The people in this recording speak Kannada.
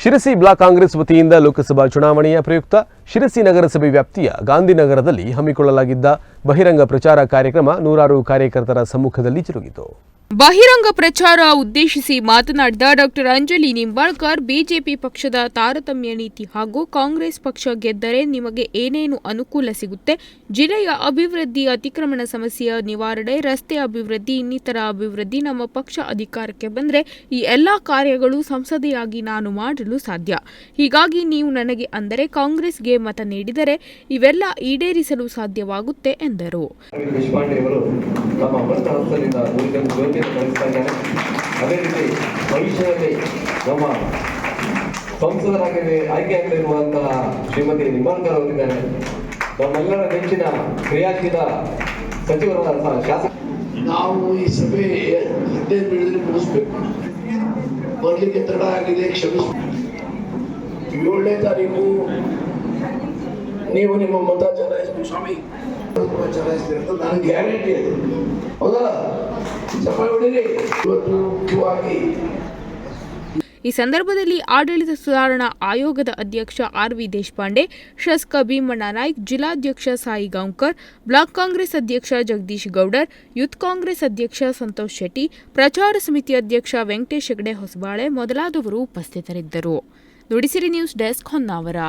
ಶಿರಸಿ ಬ್ಲಾಕ್ ಕಾಂಗ್ರೆಸ್ ವತಿಯಿಂದ ಲೋಕಸಭಾ ಚುನಾವಣೆಯ ಪ್ರಯುಕ್ತ ಶಿರಸಿ ನಗರಸಭೆ ವ್ಯಾಪ್ತಿಯ ಗಾಂಧಿನಗರದಲ್ಲಿ ಹಮ್ಮಿಕೊಳ್ಳಲಾಗಿದ್ದ ಬಹಿರಂಗ ಪ್ರಚಾರ ಕಾರ್ಯಕ್ರಮ ನೂರಾರು ಕಾರ್ಯಕರ್ತರ ಸಮ್ಮುಖದಲ್ಲಿ ಜರುಗಿತು. ಬಹಿರಂಗ ಪ್ರಚಾರ ಉದ್ದೇಶಿಸಿ ಮಾತನಾಡಿದ ಡಾಕ್ಟರ್ ಅಂಜಲಿ ನಿಂಬಾಳ್ಕರ್, ಬಿಜೆಪಿ ಪಕ್ಷದ ತಾರತಮ್ಯ ನೀತಿ ಹಾಗೂ ಕಾಂಗ್ರೆಸ್ ಪಕ್ಷ ಗೆದ್ದರೆ ನಿಮಗೆ ಏನೇನು ಅನುಕೂಲ ಸಿಗುತ್ತೆ, ಜಿಲ್ಲೆಯ ಅಭಿವೃದ್ಧಿ, ಅತಿಕ್ರಮಣ ಸಮಸ್ಯೆಯ ನಿವಾರಣೆ, ರಸ್ತೆ ಅಭಿವೃದ್ಧಿ, ಇನ್ನಿತರ ಅಭಿವೃದ್ಧಿ, ನಮ್ಮ ಪಕ್ಷ ಅಧಿಕಾರಕ್ಕೆ ಬಂದರೆ ಈ ಎಲ್ಲಾ ಕಾರ್ಯಗಳು ಸಂಸದೆಯಾಗಿ ನಾನು ಮಾಡಲು ಸಾಧ್ಯ. ಹೀಗಾಗಿ ನೀವು ನನಗೆ ಅಂದರೆ ಕಾಂಗ್ರೆಸ್ಗೆ ಮತ ನೀಡಿದರೆ ಇವೆಲ್ಲ ಈಡೇರಿಸಲು ಸಾಧ್ಯವಾಗುತ್ತೆ ಎಂದರು. ಅದೇ ರೀತಿ ಭವಿಷ್ಯದಲ್ಲಿ ನಮ್ಮ ಸಂಸದರಾಗಿ ಆಯ್ಕೆಯಾಗಲಿರುವಂತಹ ಶ್ರೀಮತಿ ನಿಂಬಾಳ್ಕರ್ ಅವರಿದ್ದಾರೆ. ನಮ್ಮೆಲ್ಲರ ನೆಚ್ಚಿನ ಕ್ರಿಯಾಶೀಲ ಸಚಿವರಾದ ಶಾಸಕ. ನಾವು ಈ ಸಭೆ 15 ಮಿನಿಟ್ನಲ್ಲಿ ಮುಗಿಸ್ಬೇಕು. ಬರ್ಲಿಕ್ಕೆ ತಡ ಆಗಿದೆ, ಕ್ಷಮಿಸಬೇಕು. 7ನೇ ತಾರೀಕು ನೀವು ನಿಮ್ಮ ಮತ ಚಲಾಯಿಸಬೇಕು ಸ್ವಾಮಿ, ಚಲಾಯಿಸ್ತೀರಂತ ನನಗೆ ಗ್ಯಾರಂಟಿ ಇದೆ. ಹೌದಾ? ಇವತ್ತು ಮುಖ್ಯವಾಗಿ ಈ ಸಂದರ್ಭದಲ್ಲಿ ಆಡಳಿತ ಸುಧಾರಣಾ ಆಯೋಗದ ಅಧ್ಯಕ್ಷ ಆರ್.ವಿ. ದೇಶಪಾಂಡೆ, ಶಾಸಕ ಭೀಮಣ್ಣ ನಾಯ್ಕ್, ಜಿಲ್ಲಾಧ್ಯಕ್ಷ ಸಾಯಿ ಗಾಂವ್ಕರ್, ಬ್ಲಾಕ್ ಕಾಂಗ್ರೆಸ್ ಅಧ್ಯಕ್ಷ ಜಗದೀಶ್ ಗೌಡರ್, ಯೂತ್ ಕಾಂಗ್ರೆಸ್ ಅಧ್ಯಕ್ಷ ಸಂತೋಷ್ ಶೆಟ್ಟಿ, ಪ್ರಚಾರ ಸಮಿತಿ ಅಧ್ಯಕ್ಷ ವೆಂಕಟೇಶ್ ಹೆಗಡೆ ಹೊಸಬಾಳೆ ಮೊದಲಾದವರು ಉಪಸ್ಥಿತರಿದ್ದರು. Nudisiri news desk, Honnavar.